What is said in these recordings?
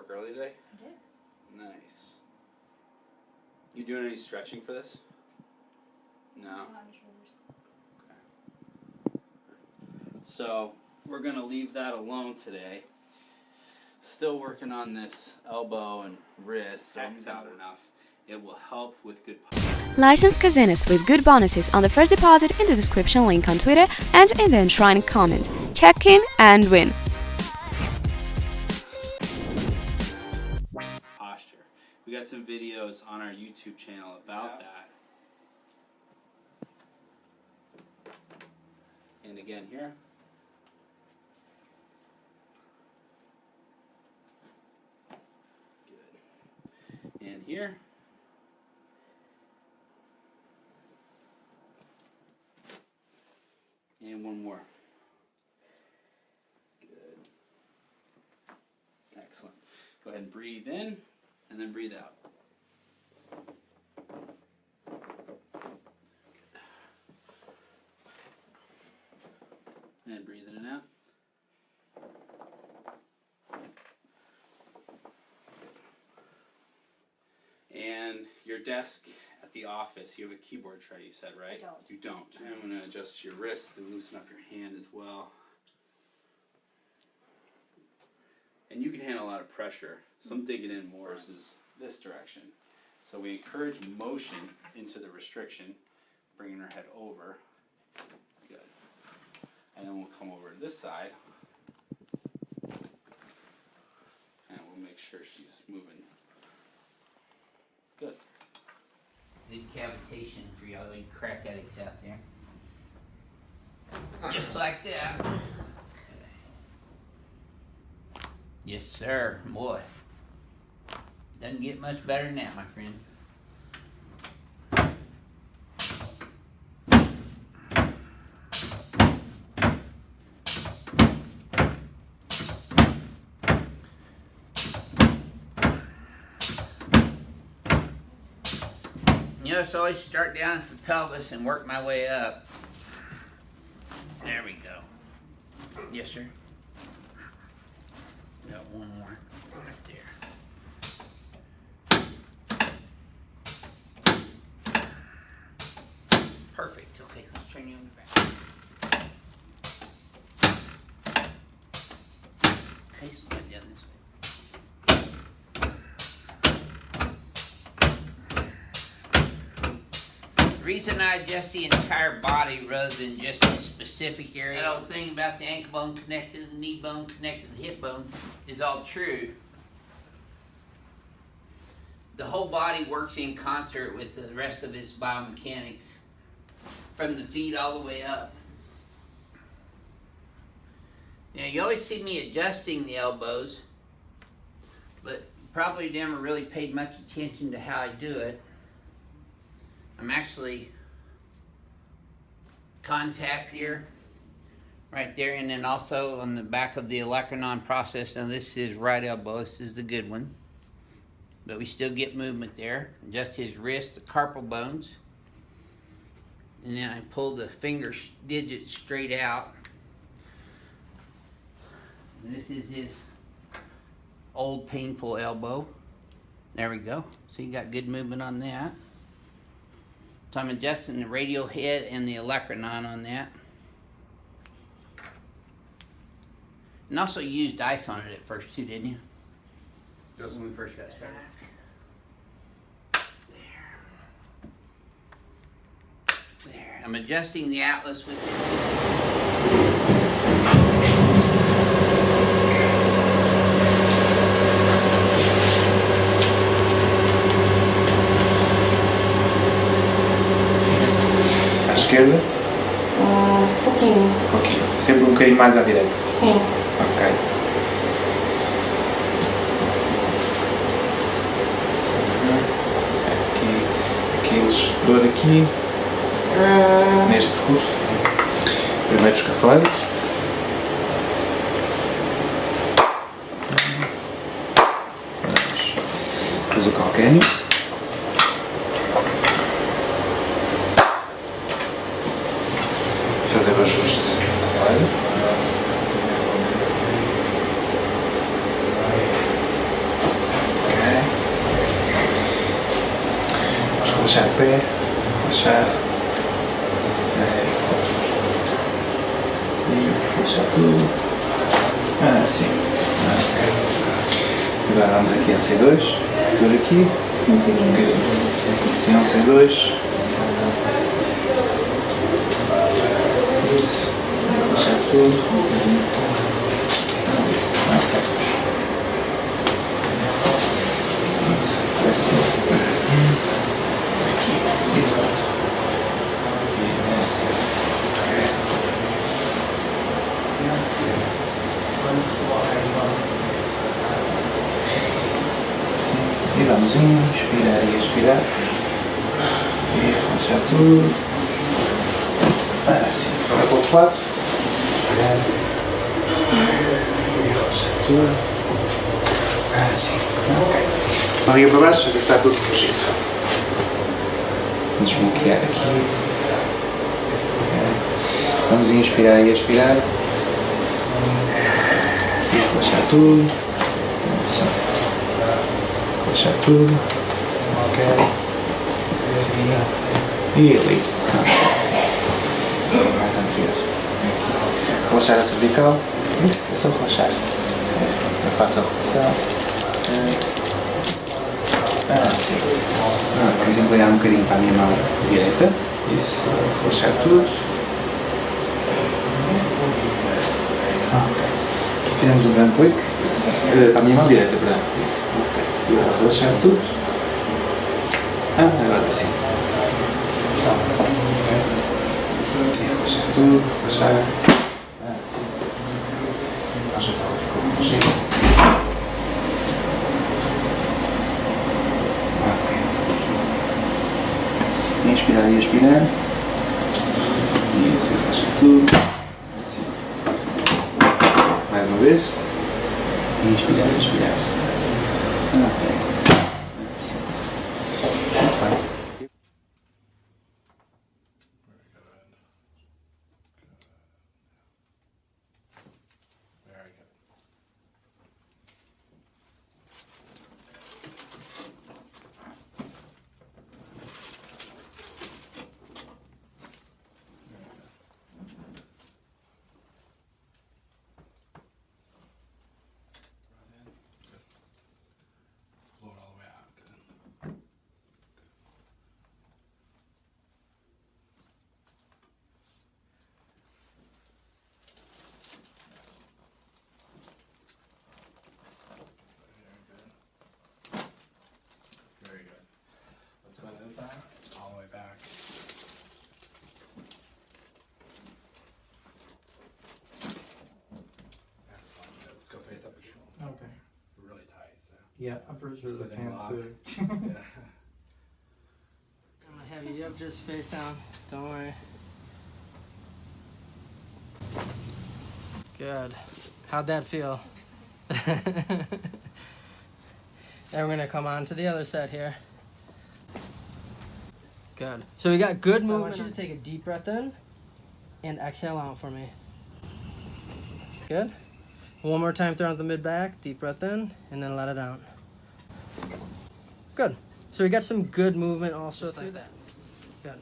work early today? I did. Nice. You doing any stretching for this? No? Not on your shoulders. Okay. So, we're going to leave that alone today. Still working on this elbow and wrist. X out enough. It will help with good posture. Licensed casinos with good bonuses on the first deposit in the description link on Twitter and in the enshrined comment. Check in and win. Posture. We got some videos on our YouTube channel about that. And again here. Good. And here. And one more. Good. Excellent. Go ahead and breathe in and then breathe out. And breathe in and out. And your desk at the office, you have a keyboard tray, you said, right? I don't. You don't. I'm going to adjust your wrist and loosen up your hand as well. And you can handle a lot of pressure. So I'm digging in more. This is this direction. So we encourage motion into the restriction, bringing her head over. Good. And then we'll come over to this side. And we'll make sure she's moving. Good. Decapitation for y'all you crack addicts out there. Just like that. Yes, sir. Boy. Doesn't get much better than that, my friend. You know, so I always start down at the pelvis and work my way up. There we go. Yes, sir. Got one more right there. Perfect. Okay, let's turn you on your back. Okay, slide down this way. The reason I adjust the entire body rather than just a specific area, that old thing about the ankle bone connected to the knee bone connected to the hip bone is all true. The whole body works in concert with the rest of its biomechanics from the feet all the way up. Now you always see me adjusting the elbows, but probably never really paid much attention to how I do it. I'm actually contact here, right there, and then also on the back of the olecranon process. Now this is right elbow, this is the good one. But we still get movement there. Adjust his wrist, the carpal bones. And then I pull the finger digits straight out. And this is his old painful elbow. There we go. So you got good movement on that. So I'm adjusting the radial head and the olecranon on that. And also you used ice on it at first too, didn't you? Yes. When we first got started. There. I'm adjusting the atlas with it. Esquerda? Pouquinho. Ok. Sempre um bocadinho mais à direita. Sim. Ok. Aqui, dor aqui. Neste percurso. Primeiro os escafoides. Depois o calcânio. Fazer o ajuste. Claro. relaxar o pé, relaxar. Assim. E relaxar tudo. Assim. Ok. Agora vamos aqui a C2. Por aqui. Um bocadinho. Assim, C2. Isso. Relaxar tudo. Um bocadinho. Ok. Isso. Assim. Aqui. Exato. Isso. E vamos inspirar e expirar. E relaxar tudo. Assim. Agora para o outro lado. E relaxar tudo. Assim. Ok. Barriga para baixo, aqui está tudo fugido. Desbloquear aqui. Vamos inspirar e expirar. E relaxar tudo. Assim. Relaxar tudo. Ok. E ali. Mais anterior. Relaxar a cervical. Isso, é só relaxar. Isso. Eu faço a rotação. Assim. Vamos inclinar um bocadinho para a minha mão direita. Isso. Relaxar tudo. Ok. Fizemos um grande clique. Para a minha mão direita, perdão. Isso. Ok. E agora relaxar tudo. Agora sim. E relaxar tudo. Relaxar. Sim. Acho que ela ficou com jeito. Ok. Inspirar e expirar. E assim relaxa tudo. Assim. Mais uma vez. Inspirar e expirar. Ok. Assim. Muito bem. Blow it all the way out. Good. Very good. Let's go to this side, all the way back. Excellent. Good. Let's go face up again. Okay. We're really tight, so. Yeah, I'm pretty sure the Sitting pants lock. are. Yeah. I'm gonna have you up just face down. Don't worry. Good. How'd that feel? Now we're gonna come on to the other side here. Good. So we got good movement. I want you to take a deep breath in and exhale out for me. Good. One more time throughout the mid back. Deep breath in and then let it out. Good. So we got some good movement also through that. Good.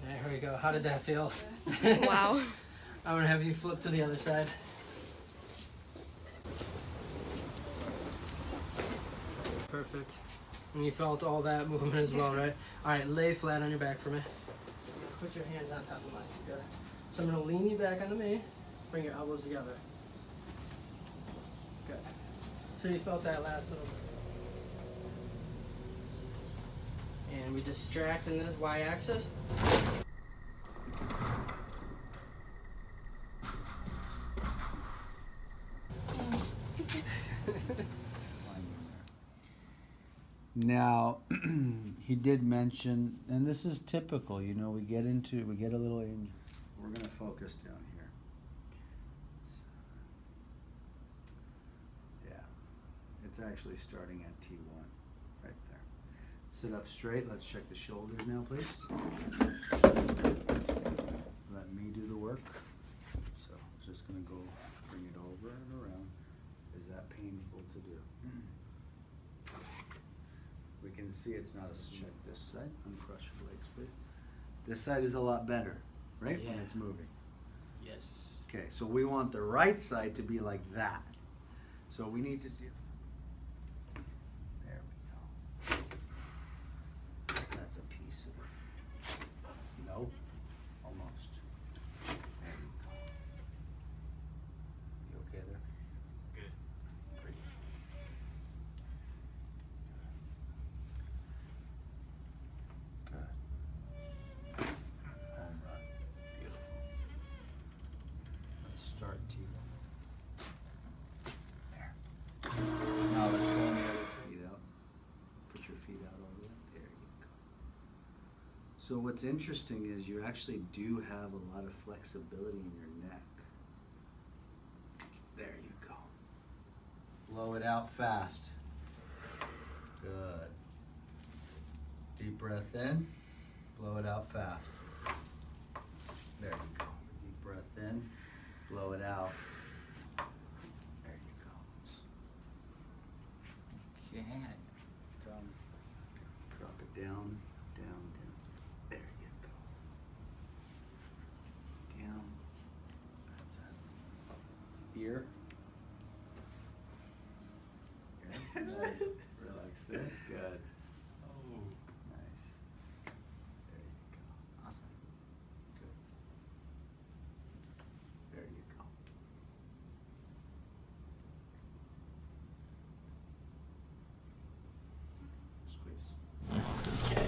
There we go. How did that feel? Wow. I'm gonna have you flip to the other side. Perfect. And you felt all that movement as well, right? Alright, lay flat on your back for me. Put your hands on top of mine. Good. So I'm gonna lean you back onto me. Bring your elbows together. Good. So you felt that last little bit. And we distract in the y-axis. Now, he did mention, and this is typical, you know, we get a little injury. We're going to focus down here. So, yeah, it's actually starting at T1, right there. Sit up straight. Let's check the shoulders now, please. Let me do the work. So, just going to go bring it over and around. Is that painful to do? We can see it's not a check this side. Uncross your legs, please. This side is a lot better, right? When Yeah. it's moving. Yes. Okay, so we want the right side to be like that. So we need to do. There we go. That's a piece of it. No, almost. There you go. You okay there? Good. Great. Good. Home run. Beautiful. Let's start T-bone. There. Now let's go on the other feet out. Put your feet out all the way. There you go. So what's interesting is you actually do have a lot of flexibility in your neck. There you go. Blow it out fast. Good. Deep breath in. Blow it out fast. There you go. Deep breath in. Blow it out. There you go. Okay. Drop it down, down, down. There you go. Down. That's it. Ear. Good. Nice. Relax there. Good. Oh. Nice. There you go. Awesome. Good. There you go. Squeeze.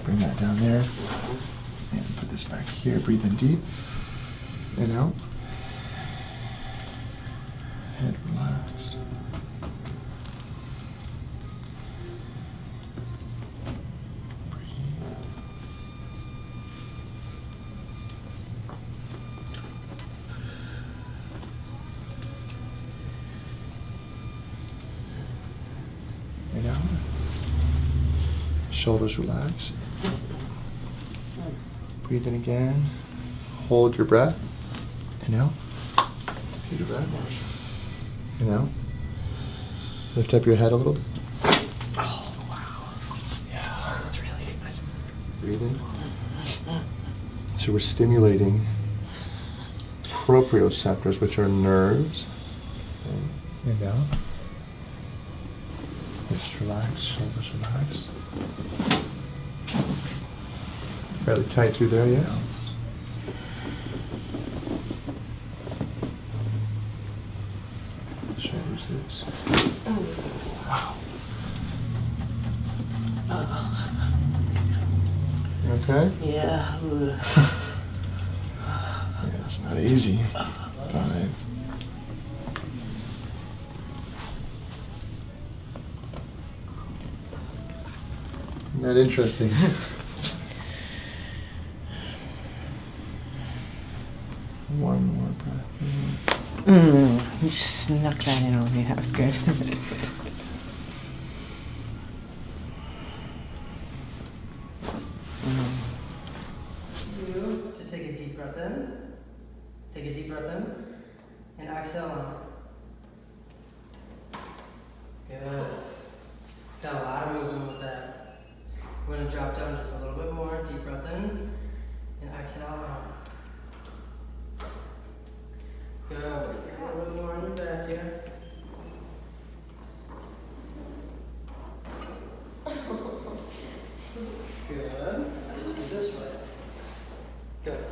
Bring that down there and put this back here. Breathe in deep and out. Head relaxed. Breathe. And out. Shoulders relax. Breathe in again. Hold your breath. And out. Take your breath. And out. Lift up your head a little bit. Oh, wow. Yeah, that's really good. Breathe in. So we're stimulating proprioceptors, which are nerves. Okay. And out. Just relax, shoulders relax. Fairly tight through there, yes? Shoulders loose. Wow. You okay? Yeah. Yeah, it's not easy. 5. Isn't that interesting? One more breath. You snuck that in on me. That was good. You to take a deep breath in. Take a deep breath in. And exhale out. Good. Got a lot of movement with that. We're going to drop down just a little bit more. Deep breath in. And exhale out. Good. A little bit more on your back here. Good. Let's do this way. Good.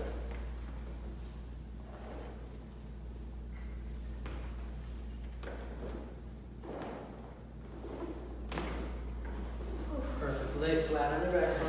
Perfect. Lay flat on your back for